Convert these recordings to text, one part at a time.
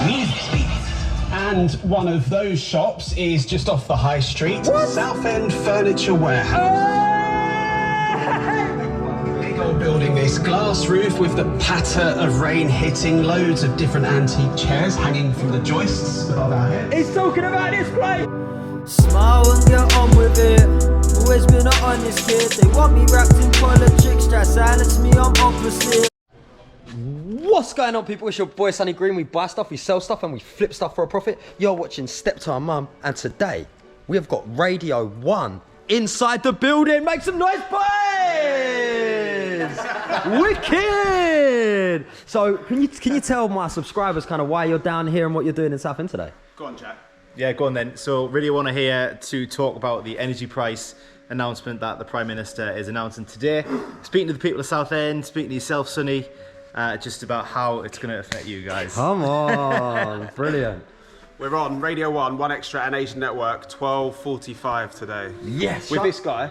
Newsbeat. And one of those shops is just off the high street, Southend Furniture Warehouse. Big old building, this glass roof with the patter of rain hitting, loads of different antique chairs hanging from the joists above our heads. He's talking about this place! Smile and get on with it. Always been an honest kid. They want me wrapped in politics. Try silence me, I'm opposite. What's going on, people? It's your boy Sonny Green. We buy stuff, we sell stuff, and we flip stuff for a profit. You're watching Steptoe And Mum, and today we have got Radio 1 inside the building. Make some noise, boys! Wicked! So, can you tell my subscribers kind of why you're down here and what you're doing in Southend today? Go on, Jack. Yeah, go on then. So really want to hear to talk about the energy price announcement that the Prime Minister is announcing today. Speaking to the people of Southend, speaking to yourself, Sonny, just about how it's going to affect you guys. Come on, brilliant. We're on Radio 1, One Extra and Asian Network, 12:45 today. Yes. With this guy.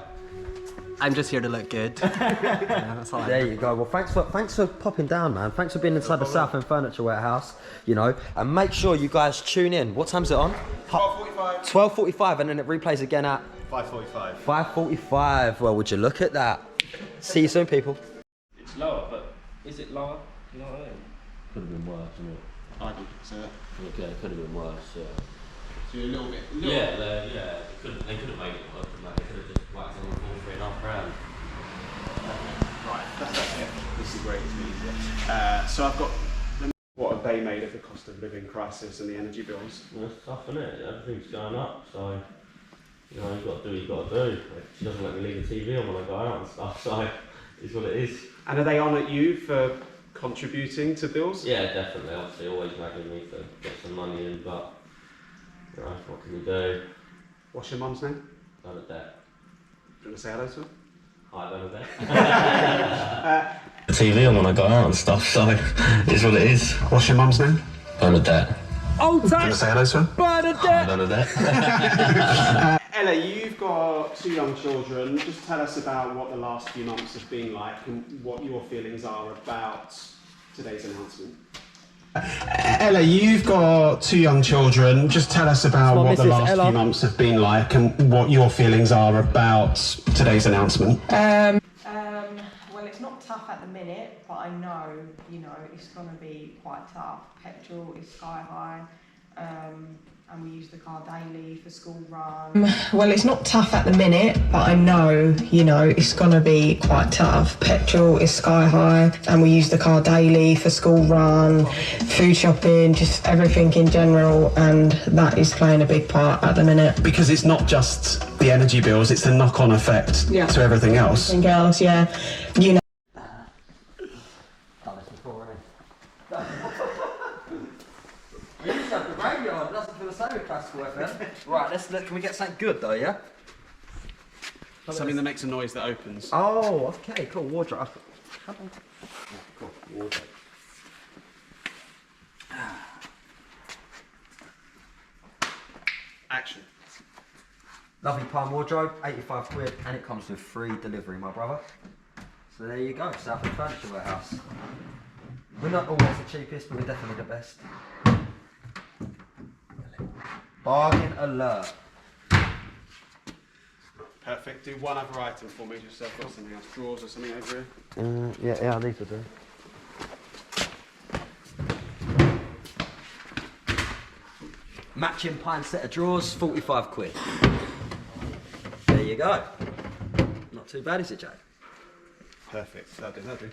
I'm just here to look good. Yeah, that's all There you go. Well, thanks for popping down, man. Thanks for being inside the Southend Furniture Warehouse, you know. And make sure you guys tune in. What time's it on? 12:45. 12:45, and then it replays again at 5:45. 5:45. Well, would you look at that? See you soon, people. It's lower, but is it lower? You know what I mean? Could have been worse, isn't it? I do, so. Okay, it could have been worse, yeah. So you're a little bit. Yeah, they could have made it worse than that. They could have just whacked on the full £3.5 grand. Right, that's it. This is great, it's easier. So I've got. What have they made of the cost of living crisis and the energy bills? Well, it's tough, isn't it? Everything's going up, so you know, you've got to do what you've got to do. She doesn't let me leave the TV on when I go out and stuff, so it's what it is. And are they on at you for contributing to bills? Yeah, definitely. Obviously, always nagging me to get some money in, but you know, what can you do? What's your mum's name? Bernadette. Do you want to say hello to her? Hi, Bernadette. The TV on when I go out and stuff, so it's what it is. What's your mum's name? Bernadette. Old Do you want time. to say hello to her? Bernadette. Bernadette. Ella, you've got 2 young children. Just tell us about what the last few months have been like and what your feelings are about today's announcement. Ella, you've got 2 young children. Just tell us about what the last few months have been like and what your feelings are about today's announcement. Well, it's not tough at the minute, but I know, you know, it's going to be quite tough. Petrol is sky high, and we use the car daily for school run. Well, it's not tough at the minute, but I know, you know, it's going to be quite tough. Petrol is sky high, and we use the car daily for school run, food shopping, just everything in general, and that is playing a big part at the minute. Because it's not just the energy bills, it's the knock-on effect to everything else. And girls, yeah, you know. We used to have the radio on, it doesn't feel the same with classical FM. Right, can we get something good though, yeah? Something that makes a noise that opens. Oh, okay, cool. Wardrobe. Cool, wardrobe. Action. Lovely palm wardrobe, 85 quid, and it comes with free delivery, my brother. So there you go, Southend Furniture Warehouse. We're not always the cheapest, but we're definitely the best. Bargain alert. Perfect. Do one other item for me, just so I've got something else. Drawers or something over here. Yeah, these will do. Matching pine set of drawers, 45 quid. There you go. Not too bad, is it, Jack? Perfect. That'll do.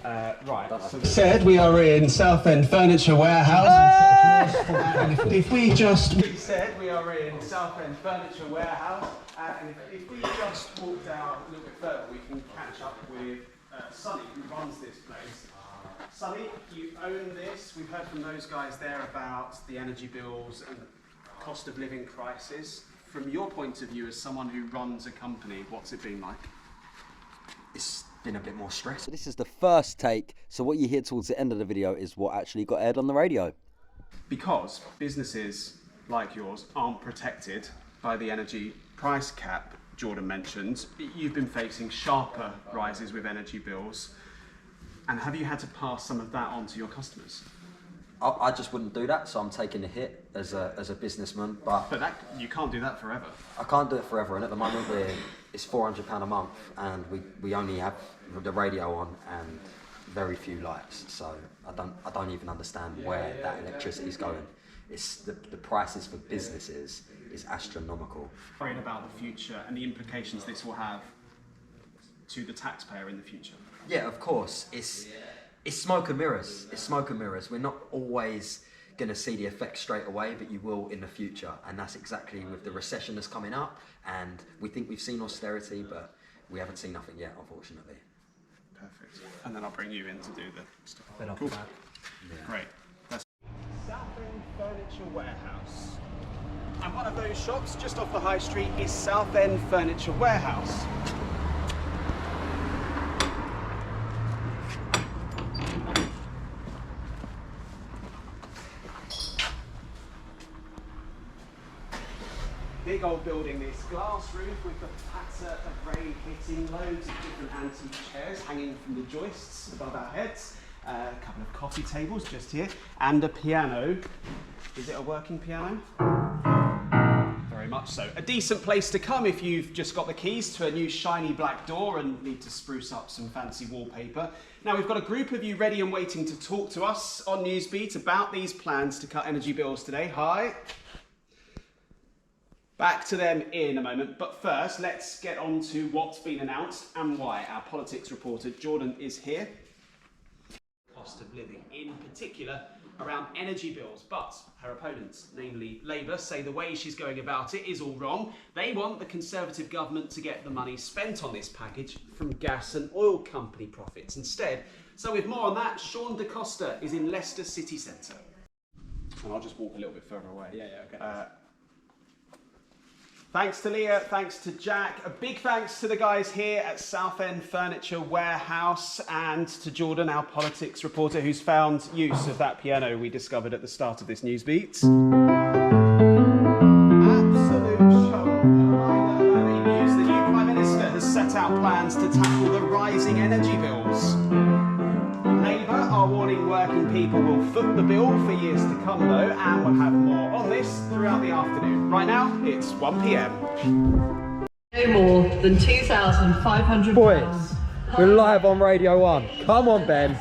Right. So Said we are in Southend Furniture Warehouse. And if we just... we said we are in Southend Furniture Warehouse, and if we just walk down a little bit further, we can catch up with Sonny, who runs this place. Sonny, you own this. We've heard from those guys there about the energy bills and the cost of living crisis. From your point of view as someone who runs a company, what's it been like? It's been a bit more stress. So this is the first take, so what you hear towards the end of the video is what actually got aired on the radio. Because businesses like yours aren't protected by the energy price cap Jordan mentioned, you've been facing sharper rises with energy bills. And have you had to pass some of that on to your customers? I just wouldn't do that, so I'm taking a hit as a businessman. But you can't do that forever. I can't do it forever, and at the moment it's £400 a month, and we only have the radio on and very few lights. So I don't even understand where that electricity is going. It's the prices for businesses is astronomical. Worrying about the future and the implications this will have to the taxpayer in the future. Yeah, of course. It's smoke and mirrors. It's smoke and mirrors. We're not always going to see the effect straight away, but you will in the future. And that's exactly with the recession that's coming up. And we think we've seen austerity, but we haven't seen nothing yet, unfortunately. Perfect. And then I'll bring you in to do the stuff. Cool. Yeah. Great. That's Southend Furniture Warehouse. And one of those shops just off the high street is Southend Furniture Warehouse. Big old building, this glass roof with the patter of rain hitting, loads of different antique chairs hanging from the joists above our heads, a couple of coffee tables just here, and a piano. Is it a working piano? Very much so. A decent place to come if you've just got the keys to a new shiny black door and need to spruce up some fancy wallpaper. Now we've got a group of you ready and waiting to talk to us on Newsbeat about these plans to cut energy bills today. Hi. Back to them in a moment, but first let's get on to what's been announced and why. Our politics reporter Jordan is here. Cost of living, in particular around energy bills, but her opponents, namely Labour, say the way she's going about it is all wrong. They want the Conservative government to get the money spent on this package from gas and oil company profits instead. So with more on that, Sean DaCosta is in Leicester city centre. And I'll just walk a little bit further away. Yeah, okay. Thanks to Leah, thanks to Jack, a big thanks to the guys here at Southend Furniture Warehouse and to Jordan, our politics reporter, who's found use of that piano we discovered at the start of this Newsbeat. Absolute show. A reminder early news, the new Prime Minister has set out plans to tackle the rising energy bills. Labour are warning working people will foot the bill for years to come though, and we'll have more on this throughout the afternoon. Right now, it's 1 p.m. No more than £2,500. Boys, we're live on Radio 1. Come on, Ben.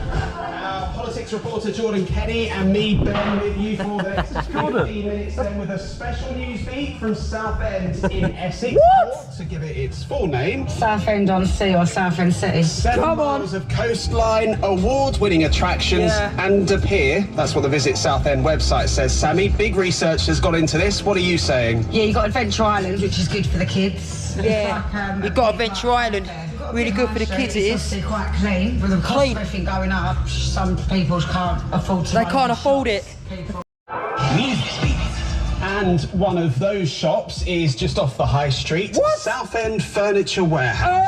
Our politics reporter Jordan Kenny and me, Ben, with you for the next 15 minutes then with a special Newsbeat from Southend in Essex. What? To give it its full name. Southend on Sea or Southend City. 7 miles of coastline, award-winning attractions and a pier. That's what the Visit Southend website says. Sammy, big research has got into this. What are you saying? Yeah, you got Adventure Island, which is good for the kids. Yeah, you got Adventure Island. Really good for the kids, it is. It's quite clean. With the cost of everything going up, some people can't afford to. They can't afford it. And one of those shops is just off the high street. What? Southend Furniture Warehouse.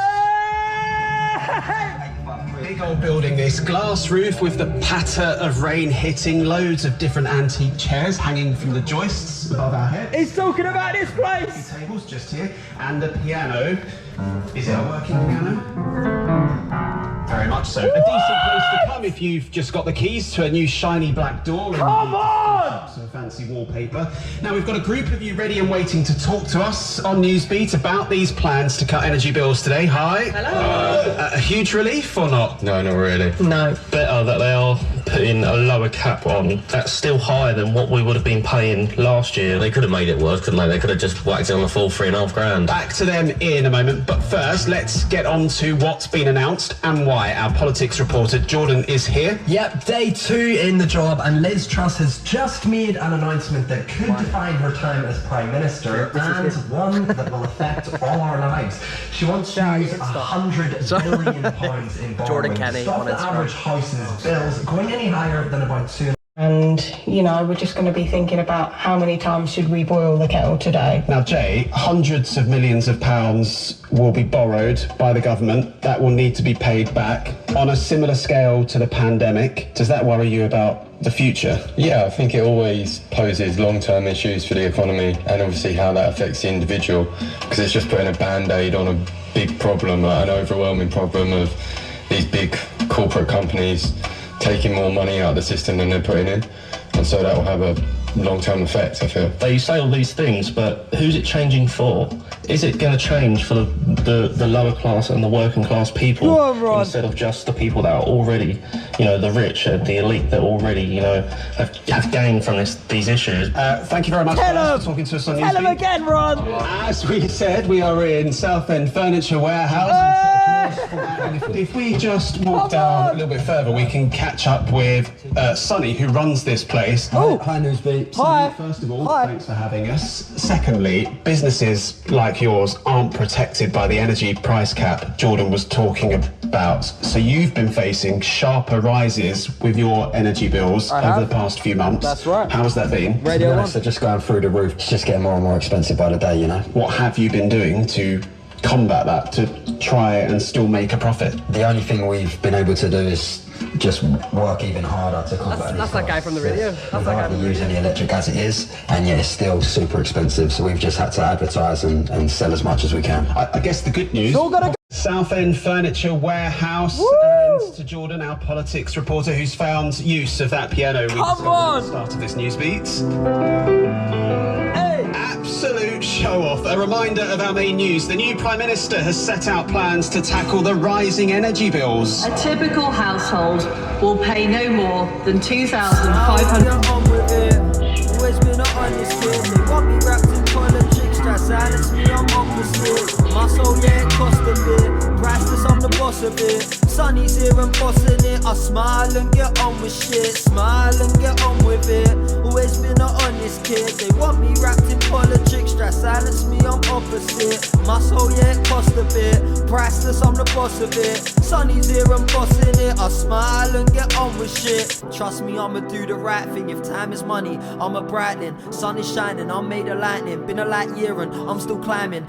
Big old building, this glass roof with the patter of rain hitting, loads of different antique chairs hanging from the joists above our heads. He's talking about this place. Tables just here, and a piano. Is it a working piano? Very much so. A decent place to come if you've just got the keys to a new shiny black door. Come on! Some fancy wallpaper. Now we've got a group of you ready and waiting to talk to us on Newsbeat about these plans to cut energy bills today. Hi. Hello. A huge relief or not? No, not really. No. Better that they are putting a lower cap on. That's still higher than what we would have been paying last year. They could have made it worse, couldn't they? They could have just whacked it on the full £3,500. Back to them in a moment, but first let's get on to what's been announced and why. Our politics reporter Jordan is here. Yep, day 2 in the job, and Liz Truss has just made an announcement that could define her time as Prime Minister, and one that will affect all our lives. She wants to use £100 billion in borrowing to stop the average house's bills going any higher than about 2. And, you know, we're just going to be thinking about how many times should we boil the kettle today. Now, Jay, hundreds of millions of pounds will be borrowed by the government that will need to be paid back on a similar scale to the pandemic. Does that worry you about the future? Yeah, I think it always poses long-term issues for the economy, and obviously how that affects the individual, because it's just putting a band-aid on a big problem, like an overwhelming problem of these big corporate companies taking more money out of the system than they're putting in, and so that will have a long-term effect, I feel. They say all these things, but who's it changing for? Is it going to change for the lower class and the working class people instead of just the people that are already, you know, the rich and the elite that already, you know, have gained from these issues? Thank you very much for talking to us on Newsbeat. Tell him again, Ron. As we said, we are in Southend Furniture Warehouse. If we just walk down a little bit further, we can catch up with Sonny, who runs this place. Hi, Newsbeat. Sonny, first of all, thanks for having us. Secondly, businesses like yours aren't protected by the energy price cap Jordan was talking about. So you've been facing sharper rises with your energy bills over the past few months. That's right. How has that been? Radio One. They're just going through the roof. It's just getting more and more expensive by the day, you know. What have you been doing to combat that, to try and still make a profit? The only thing we've been able to do is just work even harder to combat That's that guy from the radio. We're hardly using the electric as it is, and yet it's still super expensive, so we've just had to advertise and sell as much as we can. I guess the good news, Southend Furniture Warehouse, and to Jordan, our politics reporter, who's found use of that piano we discovered at the start of this Newsbeat. Absolute show-off. A reminder of our main news. The new Prime Minister has set out plans to tackle the rising energy bills. A typical household will pay no more than $2,500. Always been an honest kid. They want me wrapped in politics, try silence me, I'm opposite. My soul, yeah, it cost a bit. Priceless, I'm the boss of it. Sonny's here and bossing it. I smile and get on with shit. Smile and get on with it. Always been an honest kid. They want me wrapped in politics, try silence me, I'm opposite. My soul, yeah, it cost a bit. Priceless, I'm the boss of it. Sonny's here and bossing it. I smile and get on with shit. Trust me, I'ma do the right thing. If time is money, I'm a brightening. Sun is shining, I'm made of lightning. Been a light year and I'm still climbing.